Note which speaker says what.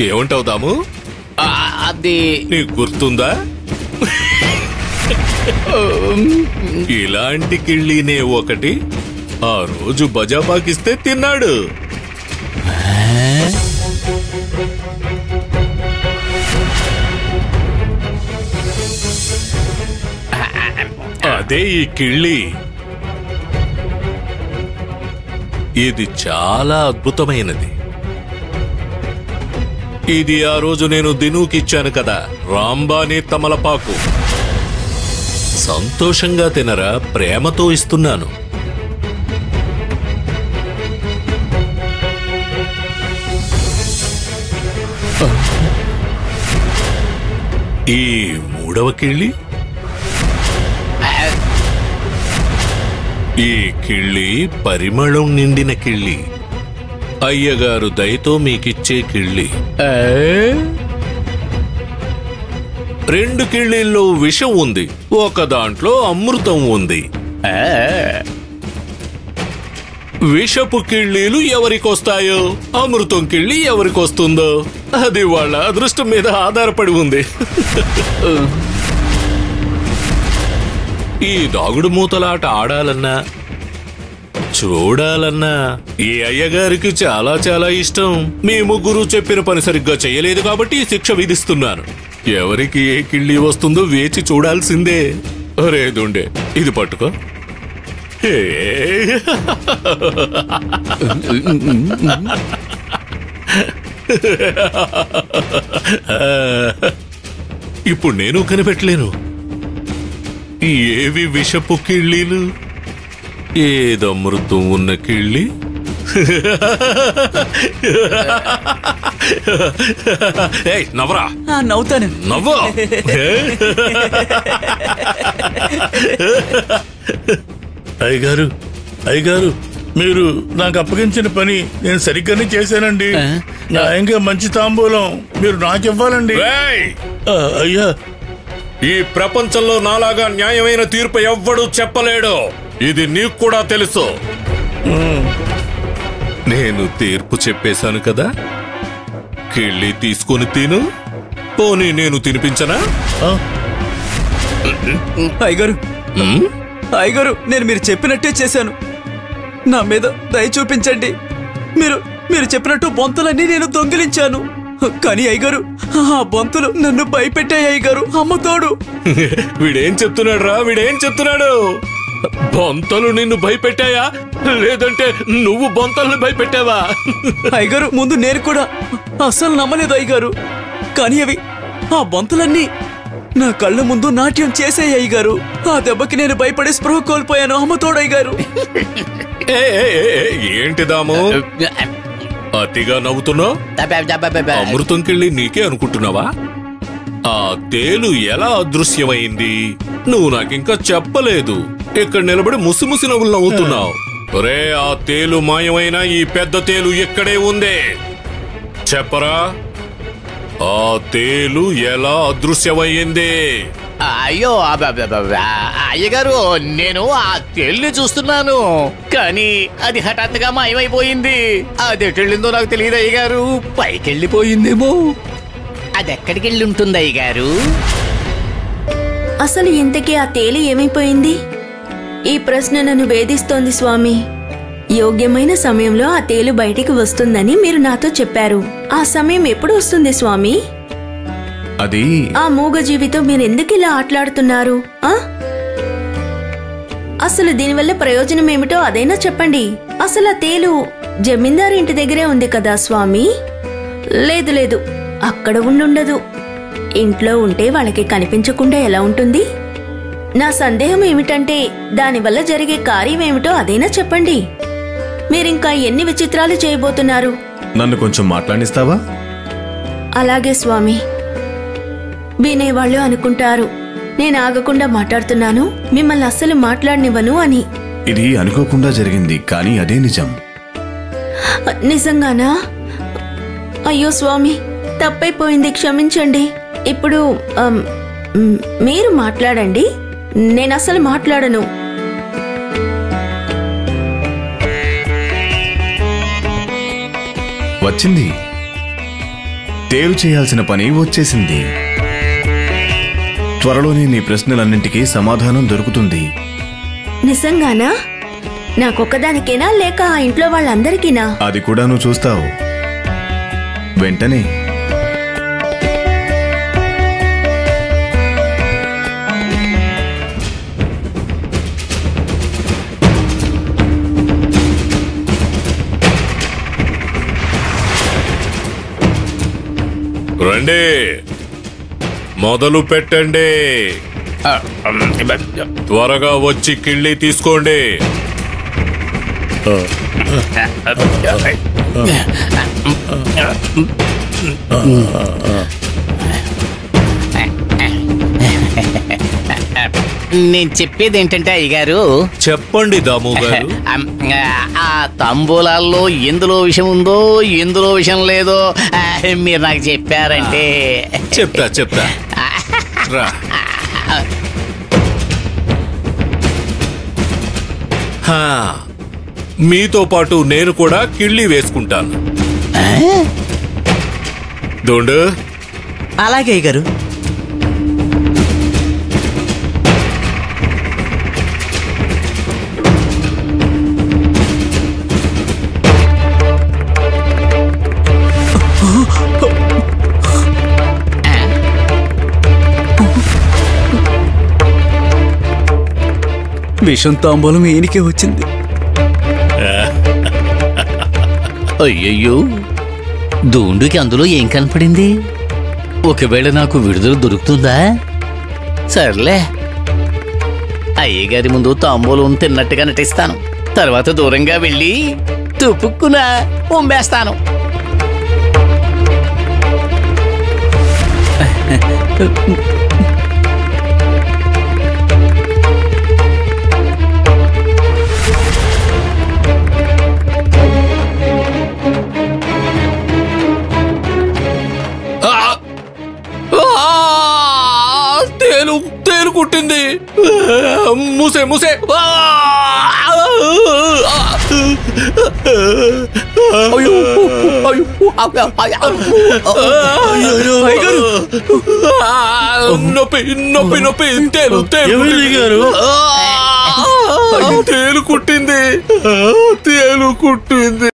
Speaker 1: ఏమంటావుదాము?
Speaker 2: అది
Speaker 1: నీకు గుర్తుందా? ఇలాంటి కిళ్ళీనే ఒకటి ఆ రోజు బజాబాకిస్తే తిన్నాడు. అదే ఈ కిళ్ళి. ఇది చాలా అద్భుతమైనది. ఇది ఆ రోజు నేను దినూకిచ్చాను కదా, రాంబానీ తమలపాకు. సంతోషంగా తినరా, ప్రేమతో ఇస్తున్నాను. ఈ మూడవ కిళ్ళి, ఈ కిళ్ళి పరిమళం నిండిన కిళ్ళి. అయ్యగారు దయతో మీకిచ్చే కిళ్ళి. 2 కిళ్ళీల్లో విషం ఉంది, ఒక దాంట్లో అమృతం ఉంది. విషపు కిళ్ళీలు ఎవరికొస్తాయో, అమృతం కిళ్ళి ఎవరికొస్తుందో అది వాళ్ళ అదృష్టం మీద ఆధారపడి ఉంది. ఈ దాగుడు మూతలాట ఆడాలన్నా చూడాలన్నా ఈ అయ్యగారికి చాలా చాలా ఇష్టం. మీ ముగ్గురు చెప్పిన పని సరిగ్గా చేయలేదు కాబట్టి శిక్ష విధిస్తున్నాను. ఎవరికి ఏ కిళ్ళి వస్తుందో వేచి చూడాల్సిందే. రేదుండే, ఇది పట్టుకో. ఇప్పుడు నేను కనిపెట్టలేను ఏవి విషపు కిళ్ళీలు, ఏదమృతం ఉన్న కిళ్ళి. నవ్వరా.
Speaker 2: నవ్వుతాను.
Speaker 1: నవ్వు.
Speaker 3: అయ్యగారు, అయ్యగారు, మీరు నాకు అప్పగించిన పని నేను సరిగ్గానే చేశానండి. న్యాయంగా మంచి తాంబూలం మీరు నాకివ్వాలండి. అయ్యా,
Speaker 1: ఈ ప్రపంచంలో నాలాగా న్యాయమైన తీర్పు ఎవ్వడూ చెప్పలేడు. ఇది నీకు కూడా తెలుసు. నేను తీర్పు చెప్పేశాను కదా, కిళ్ళి తీసుకొని తిను. పోనీ నేను తినిపించనా?
Speaker 2: అయ్యగారు, అయ్యగారు, నేను మీరు చెప్పినట్టే చేశాను. నా మీద దయ చూపించండి. మీరు చెప్పినట్టు బొంతలన్నీ నేను దొంగిలించాను. కానీ అయ్యగారు, ఆ బొంతలు నన్ను భయపెట్టాయి అయ్యగారు. అమ్మతోడు.
Speaker 1: వీడేం చెప్తున్నాడు రా, వీడేం చెప్తున్నాడు? బొంతలు నిన్ను భయపెట్టాయా, లేదంటే నువ్వు బొంతల్ని భయపెట్టావా?
Speaker 2: అయ్యగారు, ముందు నేను కూడా అస్సలు నమ్మలేదు అయ్యగారు. కానీ అవి, ఆ బొంతలన్నీ నా కళ్ళ ముందు నాట్యం చేసాయి అయ్యగారు. ఆ దెబ్బకి నేను భయపడి స్పృహ కోల్పోయాను. అమ్మతోడు అయ్యగారు.
Speaker 1: ఏంటిదాము అతిగా నవ్వుతున్నావు? అమృతం కిళ్ళి నీకే అనుకుంటున్నావా? ఆ తేలు ఎలా అదృశ్యమైంది నువ్వు నాకింకా చెప్పలేదు. ఇక్కడ నిలబడి ముసిముసి నవ్వులు నవ్వుతున్నావు. ఒరే, ఆ తేలు మాయమైన ఈ పెద్ద తేలు ఇక్కడే ఉంది. చెప్పరా, ఆ తేలు ఎలా అదృశ్యమయ్యింది?
Speaker 4: అయ్యో అయ్యగారు, నేను ఆ తేలిని చూస్తున్నాను, కానీ అది హఠాత్తుగా మాయమైపోయింది. అది ఎటెళ్ళిందో నాకు తెలియదు అయ్యగారు. పైకెళ్ళిపోయిందేమో. అది ఎక్కడికి వెళ్ళి ఉంటుంది అయ్యగారు?
Speaker 5: అసలు ఇంతకీ ఆ తేలి ఏమైపోయింది? ఈ ప్రశ్న నన్ను వేధిస్తోంది స్వామి. యోగ్యమైన సమయంలో ఆ తేలు బయటికి వస్తుందని మీరు నాతో చెప్పారు. ఆ సమయం ఎప్పుడు వస్తుంది స్వామి?
Speaker 6: అది
Speaker 5: ఆ మూగజీవితో మీరెందుకు ఇలా ఆటలాడుతున్నారు? అసలు దీనివల్ల ప్రయోజనం ఏమిటో అదైనా చెప్పండి. అసలు ఆ తేలు జమీందారు ఇంటి దగ్గరే ఉంది కదా స్వామి? లేదు లేదు, అక్కడ ఉండుండదు. ఇంట్లో ఉంటే వాళ్ళకి కనిపించకుండా ఎలా ఉంటుంది? నా సందేహం ఏమిటంటే దానివల్ల జరిగే కార్యం ఏమిటో అదైనా చెప్పండి. మీరింకా ఎన్ని విచిత్రాలు చేయబోతున్నారు?
Speaker 6: నన్ను కొంచెం మాట్లాడిస్తావా?
Speaker 5: అలాగే స్వామి. వినేవాళ్ళు అనుకుంటారు నేను ఆగకుండా మాట్లాడుతున్నాను, మిమ్మల్ని అస్సలు మాట్లాడనివ్వను అని.
Speaker 6: ఇది అనుకోకుండా జరిగింది, కానీ అదే నిజం.
Speaker 5: నిజంగానా? అయ్యో స్వామి, తప్పైపోయింది, క్షమించండి. ఇప్పుడు మీరు మాట్లాడండి, నేను అసలు మాట్లాడను.
Speaker 6: వచ్చింది. తేలు చేయాల్సిన పని వచ్చేసింది. త్వరలోనే నీ ప్రశ్నలన్నింటికీ సమాధానం దొరుకుతుంది.
Speaker 5: నిజంగానా? నాకొక్కదానికేనా లేక ఆ ఇంట్లో వాళ్ళందరికీనా?
Speaker 6: అది కూడా నువ్వు చూస్తావు వెంటనే.
Speaker 1: రండి, మొదలు పెట్టండి. త్వరగా వచ్చి కిళ్ళి తీసుకోండి.
Speaker 4: నేను చెప్పేది ఏంటంటే అయ్యగారు,
Speaker 1: చెప్పండి దాము గారు.
Speaker 4: ఆ తంబూలాల్లో ఎందులో విషయం ఉందో ఎందులో విషయం లేదో మీరు నాకు చెప్పారంటే.
Speaker 1: చెప్తా రా. మీతో పాటు నేను కూడా కిళ్ళి వేసుకుంటాను. దొండు.
Speaker 2: అలాగే అయ్యగారు. విషం తాంబూలం ఈయనకే వచ్చింది.
Speaker 4: అయ్యయ్యో, దూండుకి అందులో ఏం కనపడింది? ఒకవేళ నాకు విడుదల దొరుకుతుందా? సర్లే, అయ్యగారి ముందు తాంబూలం తిన్నట్టుగా నటిస్తాను. తర్వాత దూరంగా వెళ్ళి తుపుక్కున ఉమ్మేస్తాను.
Speaker 1: తేలు కుట్టింది. మూసే నొప్పి. తేలు కుట్టింది.